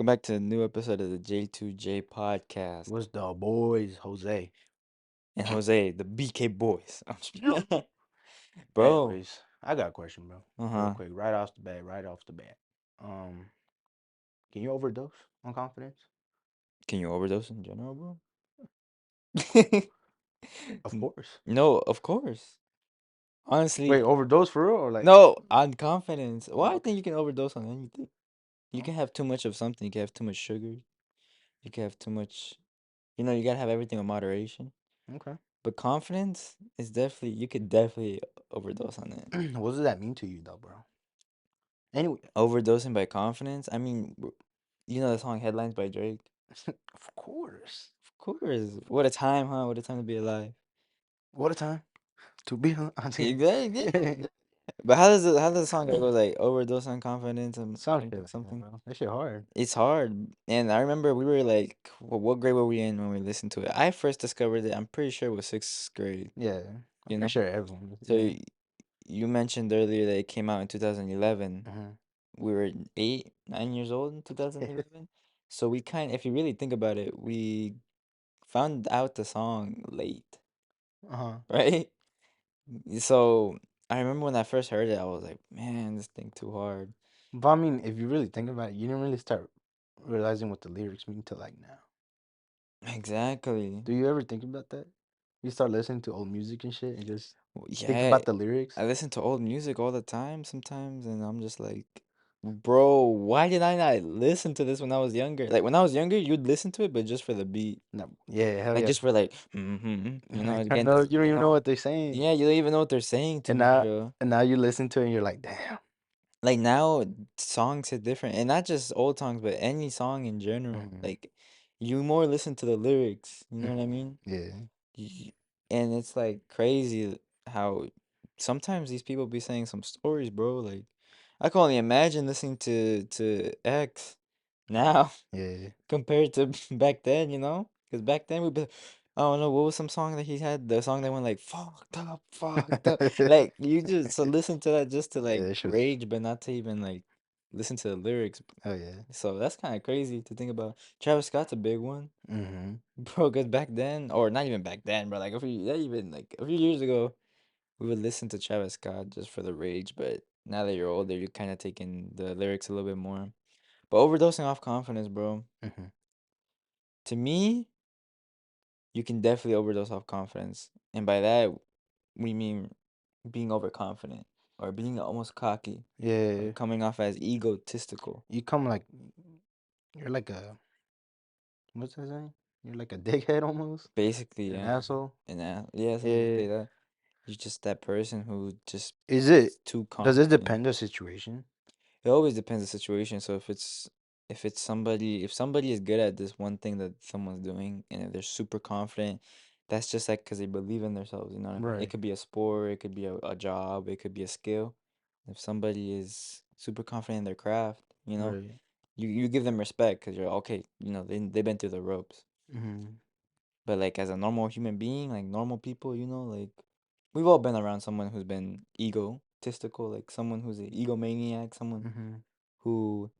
back to a new episode of the J2J podcast. What's the boys, Jose? And Jose, the BK boys. I'm just Bro. Anyways, I got a question, bro. Real Uh-huh. quick, right off the bat, Um, can you overdose on confidence? Can you overdose in general, bro? Of course. No, of course. Wait, Honestly, overdose for real or like? no, on confidence. Well, Oh, I okay. think you can overdose on anything. You Oh, can have too much of something. You can have too much sugar. You can have too much, you gotta have everything in moderation. okay. But confidence is definitely, you could definitely overdose on it. What does that mean to you, though, bro? Anyway, Overdosing by confidence? I mean, you know the song Headlines by Drake? of course. Of course. What a time, huh? What a time to be alive. What a time to be on. Exactly. But how does the song go? It goes like overdose on confidence and Some shit like that, something. bro. That shit hard. It's hard. And I remember we were like, what grade were we in when we listened to it? I first discovered it, I'm pretty sure it was sixth grade, Yeah, I'm you pretty know? sure everyone. So you mentioned earlier that it came out in 2011. Mhm. We were 8, 9 years old in 2011. So if you really think about it, we found out the song late, Uh-huh. right? So I remember when I first heard it, I was like, man, this thing too hard. But I mean, if you really think about it, you didn't really start realizing what the lyrics mean till like now. Exactly. Do you ever think about that? You start listening to old music and shit and just think Yeah, about the lyrics? I listen to old music all the time sometimes, and I'm just like, bro, why did I not listen to this when I was younger? Like when I was younger, you'd listen to it, but just for the beat, No, yeah, hell like yeah. just for like, Like, I again, know you don't even know what they're saying. yeah, you don't even know what they're saying to And be now real. and now you listen to it and you're like, damn. Like now, songs hit different, and not just old songs, but any song in general. Mhm, Like you more listen to the lyrics, you know what I mhm. mean? Yeah. Y- And it's like crazy how sometimes these people be saying some stories, bro. Like I can only imagine listening to X now Yeah. compared to back then, you know? Because back then we'd be, I don't know, what was some song that he had? The song that went like fucked up, fucked up. Like you just so listen to that just to Yeah, like that shit was. rage, but not to even like listen to the lyrics. Oh yeah. So that's kind of crazy to think about. Travis Scott's a big one. Mm-hmm. Bro, because back then, or not even back then, bro, like a few years ago, we would listen to Travis Scott just for the rage, but now that you're older, you're kind of taking the lyrics a little bit more. But overdosing off confidence, bro. Mm-hmm. To me, you can definitely overdose off confidence. And by that, we mean being overconfident or being almost cocky or Yeah. coming off as egotistical. You come like you're like a what's that saying? You're like a dickhead almost. Basically, An yeah. asshole. And yeah, some people Yeah. say that. You're just that person who just Is it is too does it confident. depend the situation? It always depends the situation. So if somebody is good at this one thing that someone's doing and if they're super confident, that's just like because they believe in themselves. You know what I mean? It Right. could be a sport, it could be a job, it could be a skill. If somebody is super confident in their craft, Right. you give them respect because you're okay. They've been through the ropes. Mm-hmm. But like as a normal human being, like normal people, like we've all been around someone who's been egotistical, like someone who's an egomaniac, someone Mm-hmm. who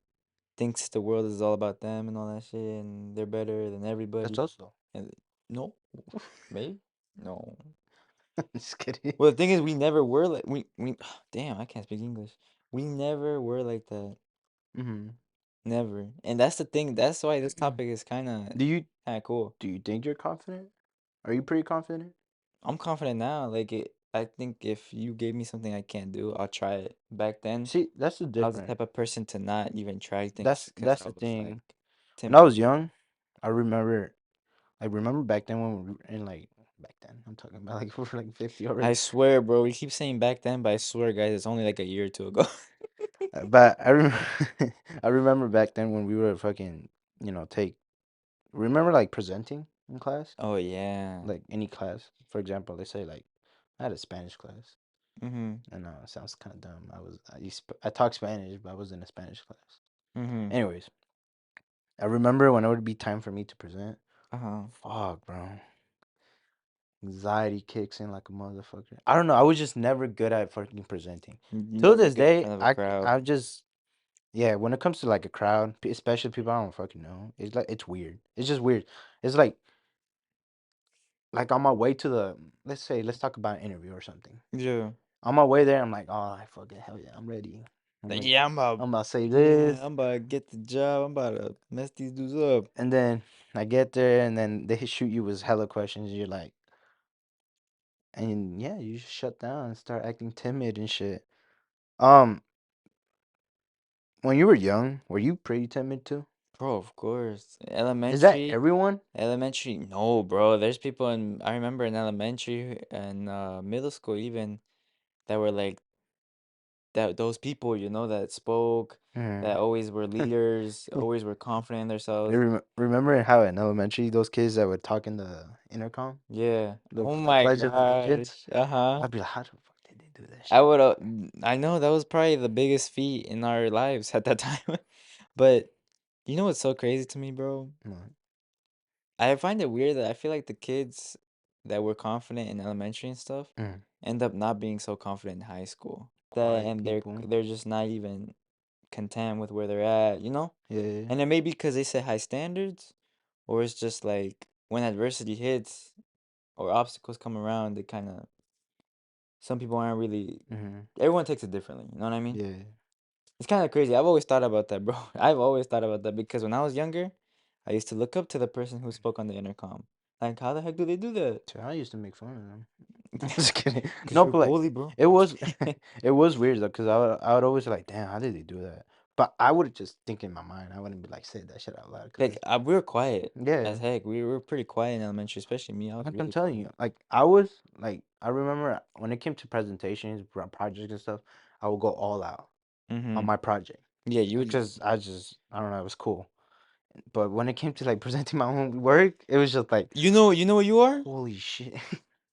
thinks the world is all about them and all that shit, and they're better than That's everybody. us though. And no, maybe no. Just kidding. Well, the thing is, we never were like we. Damn, I can't speak English. We never were like that. Mm-hmm. Never. And that's the thing. That's why this topic is Do you kind of cool. do you think you're confident? Are you pretty confident? I'm confident now. Like I think if you gave me something I can't do, I'll try it. Back then, See, that's the I was the difference. type of person to not even try things That's because that's I the was like thing. When I timid. was young, I remember back then when we were in like back then. I'm talking about like we're like 50 I already. swear, bro. We keep saying back then, but I swear, guys, it's only like a year or two ago. But I remember I remember back then when we were fucking, take remember like presenting in class? Oh yeah. Like any class. For example, they say like I had a Spanish class. Mhm. And it sounds kind of dumb. I talk Spanish, but I was in a Spanish class. Mhm. Anyways, I remember when it would be time for me to present. Uh-huh. Fuck, bro. Anxiety kicks in like a motherfucker. I don't know. I was just never good at fucking presenting. You Till never this good in day, front of a I crowd. I just yeah, when it comes to like a crowd, especially people I don't fucking know, it's like it's weird. It's just weird. It's like on my way to the let's say let's talk about an interview or something. Yeah. On my way there, I'm like, oh, I fucking hell yeah, I'm ready. I'm Like, like, yeah, I'm about to say yeah, this, I'm about to get the job. I'm about to mess these dudes up. and then I get there, and then they shoot you with hella questions. You're like, and yeah, you just shut down and start acting timid and shit. Um, when you were young, were you pretty timid too? Bro, of course. Is that Elementary, everyone? elementary, no, bro. There's people in, I remember in elementary and middle school even that were like that those people, that spoke, Mm. that always were leaders, always were confident in themselves. Remember how in elementary those kids that would talk in the intercom, Yeah. Oh the my Pledge of Allegiance? gosh. Uh-huh. I'd be like, how the fuck did they do that I shit? would I know that was probably the biggest feat in our lives at that time. But you know what's so crazy to me, bro? Mm. I find it weird that I feel like the kids that were confident in elementary and stuff Mm. end up not being so confident in high school. That Quiet and people. they're just not even content with where they're at, you know? Yeah. And it may be because they set high standards, or it's just like when adversity hits or obstacles come around, they kind of some people aren't really. Mm-hmm. Everyone takes it differently. You know what I mean? Yeah. It's kind of crazy. I've always thought about that, bro. I've always thought about that because when I was younger, I used to look up to the person who spoke on the intercom. Like, how the heck do they do that? So I used to make fun of them. Just kidding. Because No, you're a but like bully, bro. it was it was weird though, because I would always be like, damn, how did they do that? But I would just think in my mind. I wouldn't be like say that shit out loud. Cause Like, we were quiet yeah, as heck. We were pretty quiet in elementary, especially me. I was like I'm really telling quiet. you, like I was like I remember when it came to presentations, projects and stuff, I would go all out on Mm-hmm. my project. Yeah, you It's would. just I don't know, it was cool. But when it came to like presenting my own work, it was just like, You know what you are? holy shit.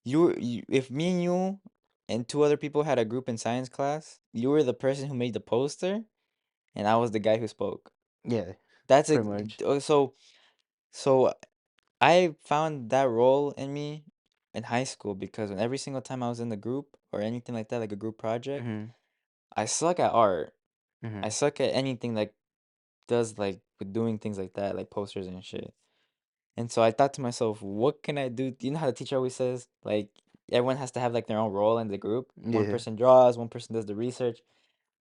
If me and you and two other people had a group in science class, you were the person who made the poster, and I was the guy who spoke. Yeah, That's a pretty much. so I found that role in me in high school because when every single time I was in the group or anything like that, like a group project, Mhm. I suck at art. I Mhm. suck at anything like does like with doing things like that, like posters and shit. And so I thought to myself, what can I do? You know how the teacher always says, like, everyone has to have like their own role in the group. One Yeah. person draws, one person does the research.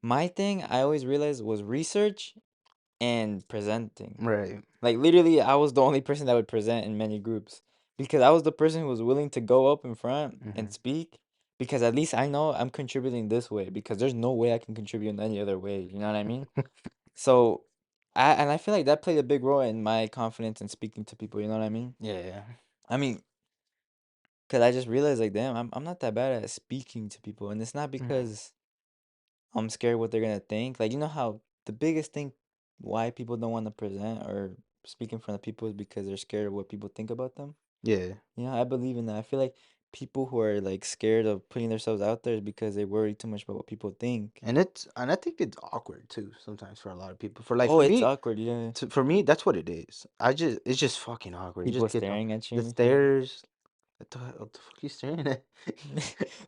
My thing, I always realized was research and presenting. Right. Like literally, I was the only person that would present in many groups because I was the person who was willing to go up in front and Mhm. speak because at least I know I'm contributing this way because there's no way I can contribute in any other way. You know what I mean? So, I feel like that played a big role in my confidence in speaking to people. You know what I mean? Yeah. I mean, cause I just realized like, damn, I'm not that bad at speaking to people, and it's not Mhm. because I'm scared what they're gonna think. Like, you know how the biggest thing why people don't want to present or speak in front of people is because they're scared of what people think about them. Yeah. You know, I believe in that. I feel like people who are like scared of putting themselves out there is because they worry too much about what people think. And I think it's awkward too sometimes for a lot of people. Oh, it's awkward, yeah. For me that's what it is. It's just fucking awkward. You People just get staring at you the and shit. stares. What the fuck you staring at?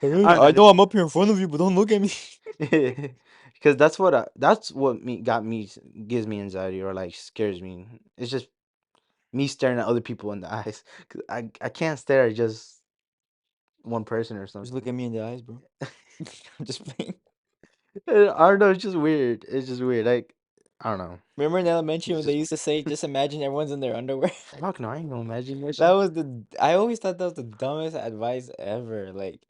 Hey, I don't I know. know I'm up here in front of you, but don't look at me. Because that's what me got me gives me anxiety or like scares me. It's just me staring at other people in the eyes. 'Cause I can't stare at just one person or Just look at something. me in the eyes, bro. I'm just playing. I don't know. It's just weird. It's just weird. Like I don't know. Remember in elementary It's when they just used to say, just imagine everyone's in their underwear? fuck no. I ain't gonna imagine that That shit. was I always thought that was the dumbest advice ever. Like,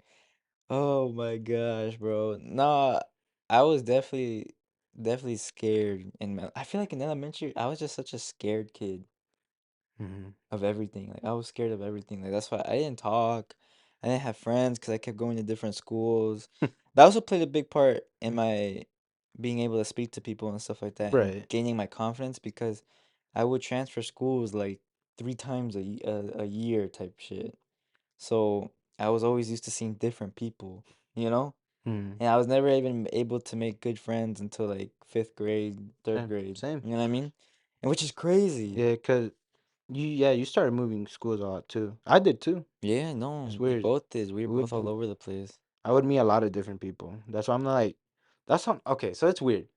oh my gosh, bro. Nah, I was definitely scared. I feel like in elementary, I was just such a scared kid Hmm. of everything. Like, I was scared of everything. Like, that's why I didn't talk. I didn't have friends because I kept going to different schools. That also played a big part in my being able to speak to people and stuff like that and Right. gaining my confidence because I would transfer schools like 3 times a year type shit. So I was always used to seeing different people, you know? Hmm. And I was never even able to make good friends until like fifth grade, third Same. grade. Same. You know what I mean? And which is crazy. Yeah. Cause you started moving schools a lot too. I did too. Yeah, It's no, we weird. both did. We were We both would all over the place. I would meet a lot of different people. That's why I'm like, that's how, okay. So it's weird.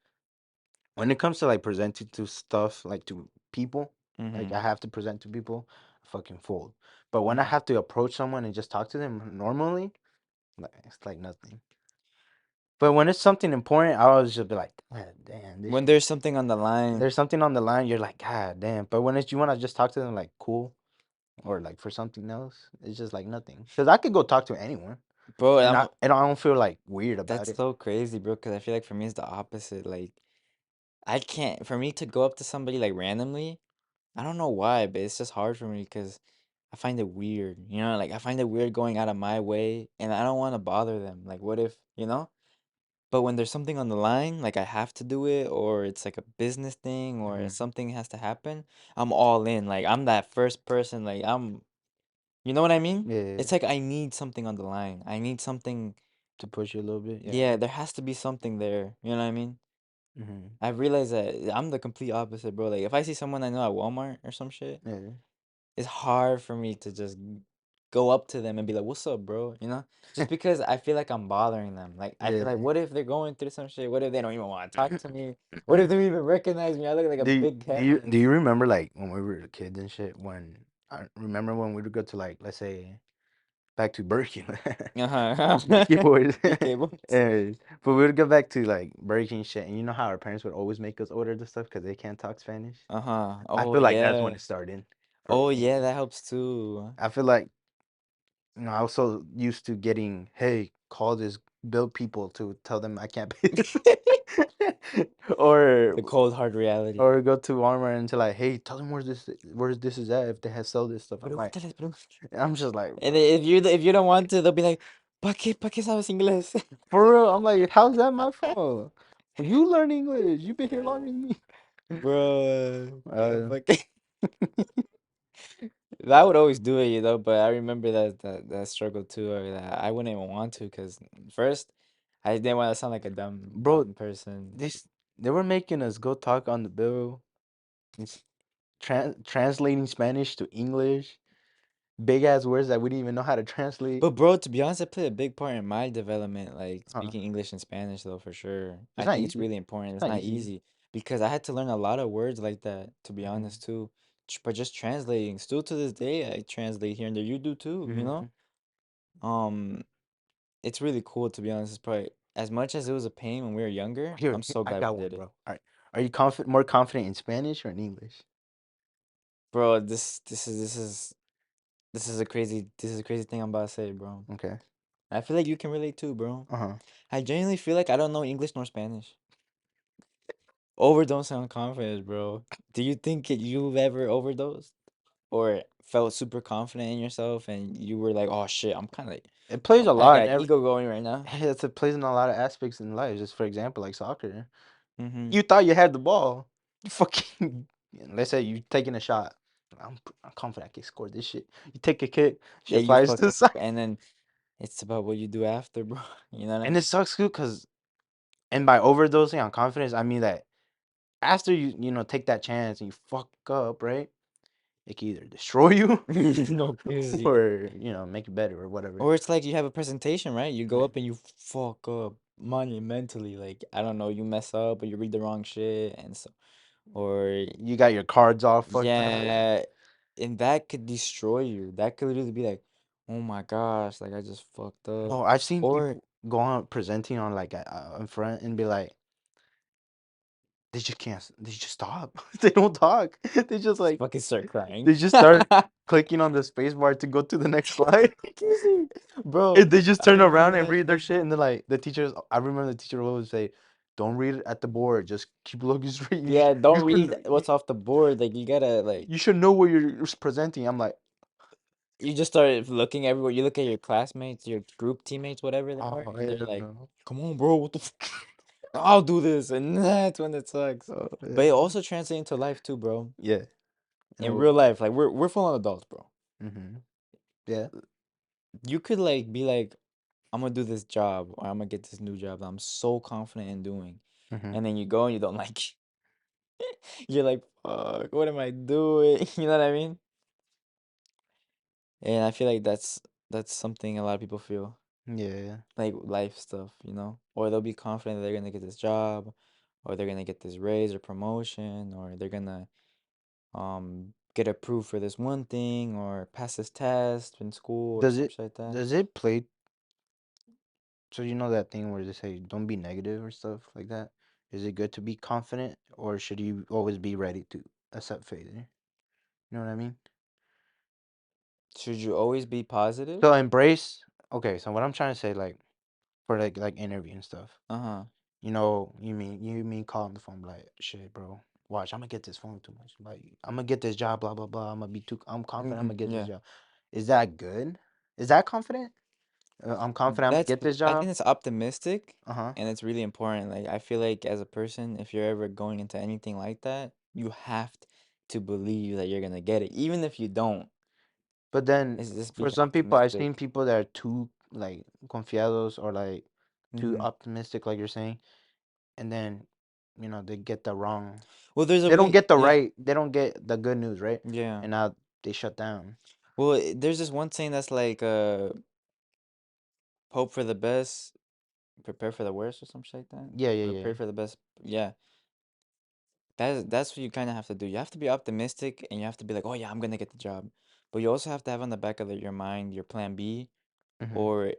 when it comes to like presenting to stuff like to people, like Mm-hmm. I have to present to people, I fucking fold. But when I Mm-hmm. have to approach someone and just talk to them normally, like it's like nothing. But when it's something important, I always just be like, God damn, this When shit. there's something on the line, There's something on the line, you're like, God damn. But when it's you want to just talk to them like cool or like for something else, it's just like nothing. Because I could go talk to anyone, bro, and I don't feel like weird about that's it. so crazy, bro. Because I feel like for me it's the opposite. Like I can't. For me to go up to somebody like randomly, I don't know why, but it's just hard for me because I find it weird. You know, like I find it weird going out of my way, and I don't want to bother them. Like, what if you know? But when there's something on the line, like I have to do it, or it's like a business thing, or Hmm. something has to happen, I'm all in. Like I'm that first person. Like you know what I mean? Yeah, It's like I need something on the line. I need something. to push you a little bit. Yeah. Yeah, there has to be something there. You know what I mean? Hmm. I've realized that I'm the complete opposite, bro. Like if I see someone I know at Walmart or some shit, Yeah. it's hard for me to just go up to them and be like, "What's up, bro?" You know? Just because I feel like I'm bothering them. Like I feel like Yeah. what if they're going through some shit? What if they don't even want to talk to me? What if they don't even recognize me? I look like a big cat. Do you remember like when we were kids and shit? When I remember when we would go to like let's say back to Burger King, Uh-huh. BK boys, BK boys. and but we would go back to like Burger King shit, and you know how our parents would always make us order the stuff because they can't talk Spanish. Uh-huh. I Oh feel like that's when yeah. it started for Oh me. yeah, that helps too. I feel like I was so used to getting, hey, call this bill people to tell them I can't pay this, or The cold hard reality. or go to Walmart and to like, hey, tell them where this is at if they have sell this stuff. Pregúntales, pregúntales. I'm just like, And bro, if you don't want to, they'll be like, pa qué sabes inglés?" for real. I'm like, how's that my fault? You learn English. You've been here longer than me. Bro, Uh, fuck. I would always do it, you know, but I remember that struggle too, or that I wouldn't even want to, because first, I didn't want to sound like a bro, dumb person. this they were making us go talk on the bill, it's translating Spanish to English, big ass words that we didn't even know how to translate. But bro, to be honest, it played a big part in my development, like Huh. speaking English and Spanish, though, for sure. It's I not think it's easy. really important. It's It's not not easy. easy because I had to learn a lot of words like that, to be Hmm. honest, too. But just translating, still to this day, I translate here and there. You do too, you know? Hmm. Um, it's really cool, to be honest. It's probably as much as it was a pain when we were younger, Here, I'm so I glad we got one, did bro. it. All right. Are you more confident in Spanish or in English? Bro, this is a crazy thing I'm about to say, bro. Okay. I feel like you can relate too, bro. Uh-huh. I genuinely feel like I don't know English nor Spanish. Overdose on confidence, bro. Do you think you've ever overdosed or felt super confident in yourself and you were like, "Oh shit, It plays a I lot in got every ego going right now." it plays in a lot of aspects in life. Just for example, like soccer. Mm-hmm. You thought you had the ball. You fucking let's say you taking a shot. I'm confident I can score this shit. You take a kick, Yeah, shit you flies to fuck the up side. and then it's about what you do after, bro. You know what I And it mean? sucks too, cause and by overdosing on confidence, I mean that after you take that chance and you fuck up, right? It can either destroy you No, crazy. or make it better or whatever. Or it's like you have a presentation, right? You go up and you fuck up monumentally. Like, I don't know, you mess up or you read the wrong shit and so or You got your cards all fucked up. yeah, and that could destroy you. That could literally be like, oh my gosh, like I just fucked up. Bro, I've seen Or people go on presenting on like in front and be like, they just can't, they just stop. They don't talk. They just like, fucking start crying. they just start clicking on the space bar to go to the next slide. Crazy. Bro, And they just I turn remember around and that. read their shit. And then like the teachers, I remember the teacher would always say, don't read it at the board. Just keep looking straight. Yeah, You don't should, read what's off the board. Like you gotta like you should know what you're presenting. I'm like, you just start looking everywhere. You look at your classmates, your group teammates, whatever they are, oh, and they're hell like, no. "Come on, bro, what the I'll do this," and that's when it sucks. Oh, But it yeah. also translates into life too, bro. Yeah. In Oh, real life, like we're full on adults, bro. mm-hmm. Yeah. You could like be like, I'm gonna do this job or I'm gonna get this new job that I'm so confident in doing, Mm-hmm. and then you go and you don't like it. You're like, fuck, what am I doing? You know what I mean? And I feel like that's something a lot of people feel Yeah. like life stuff, you know, or they'll be confident that they're gonna get this job, or they're gonna get this raise or promotion, or they're gonna get approved for this one thing or pass this test in school or Does some it shit like that. does it play so you know that thing where they say don't be negative or stuff like that? Is it good to be confident or should you always be ready to accept failure? You know what I mean? Should you always be positive? So embrace okay, so what I'm trying to say like for like interview and stuff. Uh-huh. You know, you mean call on the phone like shit, bro. Watch, I'm gonna get this phone too much. Like I'm gonna get this job, blah blah blah. I'm confident I'm Mm-hmm. gonna get this Yeah. job. Is that good? Is that confident? I'm confident I'm gonna get this I job. think it's optimistic Uh-huh. and it's really important. Like I feel like as a person, if you're ever going into anything like that, you have to believe that you're gonna get it. Even if you don't, But then it's just for being some people I've seen optimistic. people that are too like confiados or like too Mm-hmm. optimistic, like you're saying, and then they get the wrong Well, there's a they don't way, get the yeah. right they don't get the good news, right? Yeah. And now they shut down. Well, there's this one saying that's like hope for the best, prepare for the worst or something like that. Yeah, yeah, Or yeah. pray for the best. Yeah. That's what you kind of have to do. You have to be optimistic and you have to be like, "Oh yeah, I'm going to get the job." But you also have to have on the back of your mind your plan B, Mhm. or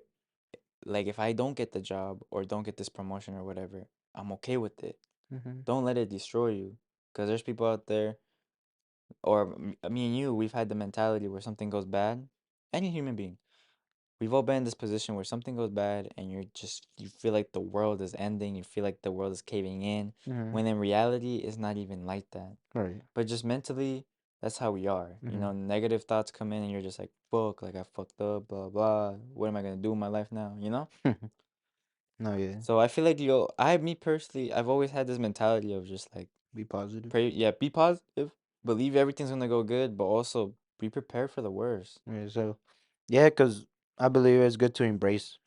like if I don't get the job or don't get this promotion or whatever, I'm okay with it. Mhm. Don't let it destroy you, because there's people out there, or me and you, we've had the mentality where something goes bad. Any human being, we've all been in this position where something goes bad and you feel like the world is ending, you feel like the world is caving in, Mhm. when in reality it's not even like that. Right. But just mentally, that's how we are. Mhm. Negative thoughts come in and you're just like, fuck, like I fucked up, blah blah. What am I gonna do in my life now? No, yeah. So I feel like me personally, I've always had this mentality of just like Be positive. pray, yeah, be positive, believe everything's gonna go good, but also be prepared for the worst. Yeah, so yeah, cuz I believe it's good to embrace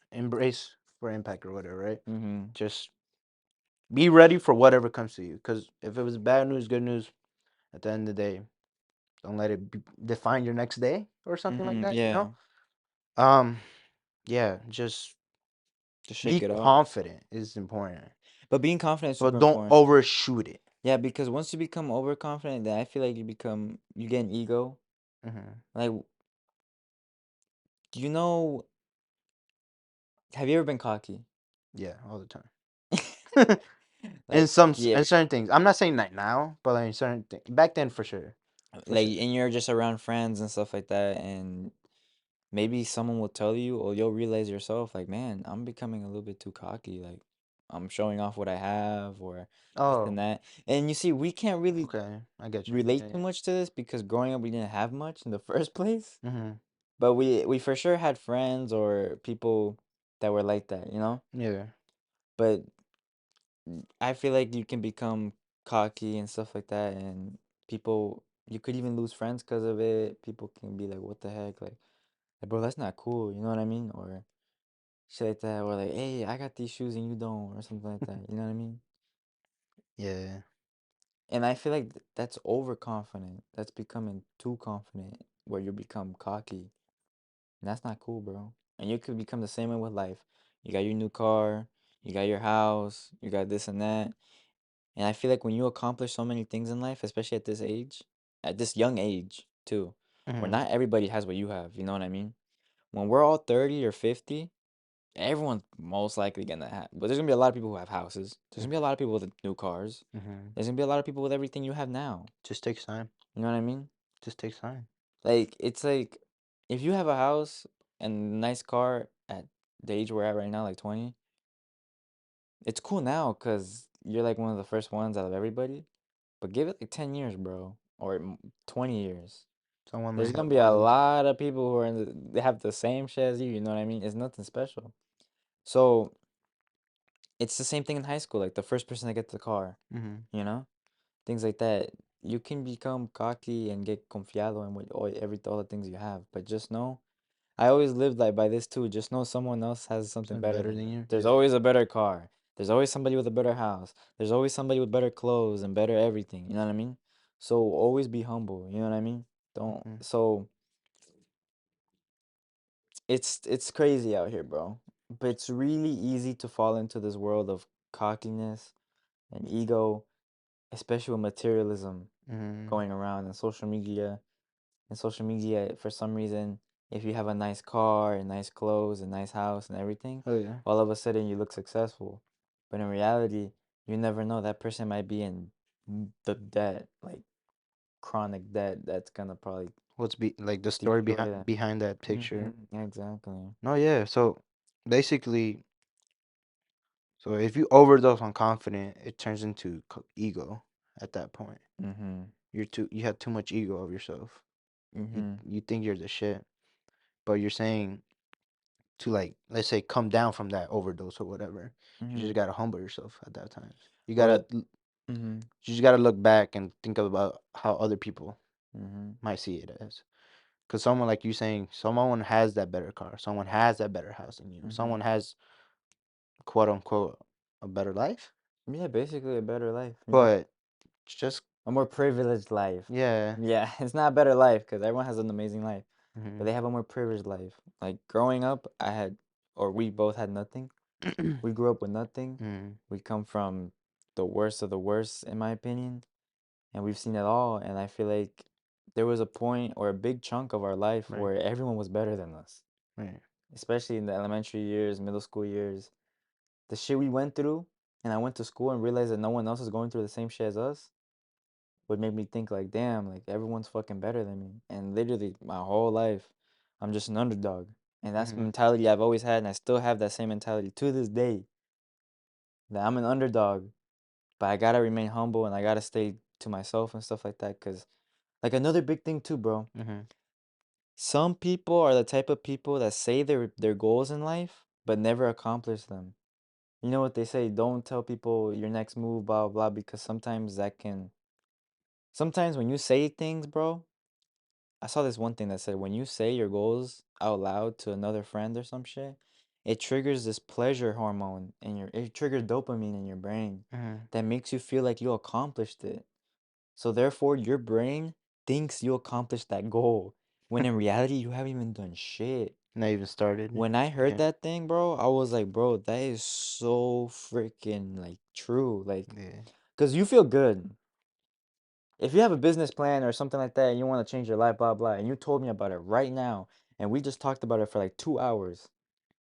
for impact or whatever, right? Mm-hmm. Just be ready for whatever comes to you cuz if it was bad news, good news, at the end of the day, don't let it define your next day or something like Mm-hmm. that, you know? Yeah. Um yeah, just Just be shake it off. confident is important, But being confident is super but don't important. overshoot it. Yeah, because once you become overconfident, then I feel like you get an ego. Mhm. Like, you know, have you ever been cocky? Yeah, all the time. In Like, some yeah, in certain things. I'm not saying that now, but like in certain things. Back then for sure. For like, sure. and you're just around friends and stuff like that, and maybe someone will tell you, or you'll realize yourself, like, man, I'm becoming a little bit too cocky. Like, I'm showing off what I have, or this and Oh, that. And you see, we can't really okay. I get you. Yeah, relate too yeah. much to this because growing up, we didn't have much in the first place. Mhm. But we for sure had friends or people that were like that. Yeah. But I feel like you can become cocky and stuff like that, and you could even lose friends because of it. People can be like, "What the heck?" Like, bro, that's not cool. You know what I mean? Or shit like that. Or like, "Hey, I got these shoes and you don't," or something like that. You know what I mean? Yeah. And I feel like that's overconfident. That's becoming too confident, where you become cocky. And that's not cool, bro. And you could become the same way with life. You got your new car, you got your house, you got this and that. And I feel like when you accomplish so many things in life, especially at this age, at this young age too, where Mhm. not everybody has what you have, you know what I mean? When we're all 30 or 50, everyone's most likely gonna have, but there's gonna be a lot of people who have houses. There's gonna be a lot of people with new cars. Mhm. There's gonna be a lot of people with everything you have now. Just takes time. You know what I mean? Just takes time. Like, it's like if you have a house and a nice car at the age we're at right now, like 20, it's cool now because you're like one of the first ones out of everybody. But give it like 10 years, bro, or 20 years. Someone There's might gonna have be a all these. lot of people who they have the same shit as you know what I mean? It's nothing special. So it's the same thing in high school, like the first person to get the car, Mhm. you know? Things like that. You can become cocky and get confiado and with all the things you have, but just know I always lived like by this too. Just know someone else has something Something better better than than you. you. There's Yeah. always a better car. There's always somebody with a better house. There's always somebody with better clothes and better everything. You know what I mean? So always be humble. You know what I mean? Don't. Mhm. So it's crazy out here, bro. But it's really easy to fall into this world of cockiness And ego, especially with materialism Mm-hmm. going around and social media, for some reason, if you have a nice car and nice clothes and nice house and everything, Oh yeah. all of a sudden you look successful. But in reality, you never know. That person might be in the debt, like chronic debt, that's gonna probably What's be like the story destroy behind them. that picture? Exactly. No, yeah. So basically, so if you overdose on confident, it turns into ego at that point. Mm-hmm. You have too much ego of yourself. Mm-hmm. You think you're the shit, but you're saying to, like, let's say, come down from that overdose or whatever. You Mm-hmm. just gotta humble yourself at that time. You Well, that. gotta Mm-hmm. you just gotta look back and think about how other people Mm-hmm. might see it as. Because someone, like you saying, someone has that better car, someone has that better house than you, Mm-hmm. someone has, quote unquote, a better life. Yeah, basically a better life. Yeah. But it's just, A more privileged life. yeah. Yeah, it's not a better life because everyone has an amazing life, but Hmm. they have a more privileged life. Like growing up, or we both had nothing. We grew up with nothing. Mm, We come from the worst of the worst, in my opinion, and we've seen it all. And I feel like there was a point or a big chunk of our life right, where everyone was better than us, right. especially in the elementary years, middle school years. The shit we went through, and I went to school and realized that no one else is going through the same shit as us would make me think like, damn, like everyone's fucking better than me. And literally my whole life, I'm just an underdog. And that's the Hmm. mentality I've always had, and I still have that same mentality to this day. That I'm an underdog, but I gotta remain humble and I gotta stay to myself and stuff like that. Cause like another big thing too, bro. Hmm. Some people are the type of people that say their goals in life, but never accomplish them. You know what they say? Don't tell people your next move, blah blah, because sometimes that can. Sometimes when you say things, bro, I saw this one thing that said when you say your goals out loud to another friend or some shit, it triggers this pleasure hormone in it triggers dopamine in your brain Hmm. that makes you feel like you accomplished it. So therefore your brain thinks you accomplished that goal when in reality you haven't even done shit. Not even started. When I heard Yeah, that thing, bro, I was like, bro, that is so freaking like true. Like, yeah. cause you feel good. If you have a business plan or something like that and you want to change your life, blah, blah, and you told me about it right now, and we just talked about it for like 2 hours.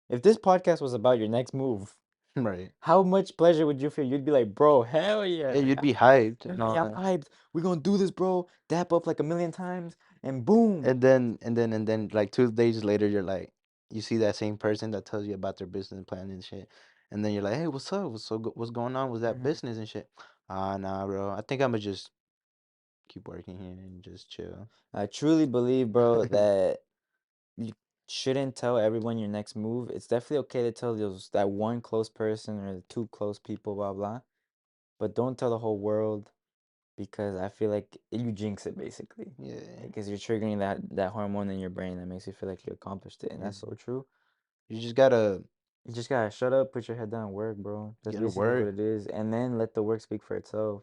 If this podcast was about your next move, Right. how much pleasure would you feel? You'd be like, bro, hell yeah. Yeah, Like, you'd be hyped hell and all yeah, that. I'm hyped. We're going to do this, bro. Dap up like a million times, and boom. And then like 2 days later, you're like, you see that same person that tells you about their business plan and shit, and then you're like, hey, what's up? What's going on with that Mhm. business and shit? Ah, nah, bro. I think I'ma just keep working here and just chill. I truly believe, bro, that you shouldn't tell everyone your next move. It's definitely okay to tell that one close person or the two close people, blah, blah. But don't tell the whole world because I feel like you jinx it basically. Yeah, Because you're triggering that hormone in your brain that makes you feel like you accomplished it, and yeah. that's so true. You just gotta You just gotta shut up, put your head down, and work, bro. That's get to basically what work. it is, and then let the work speak for itself.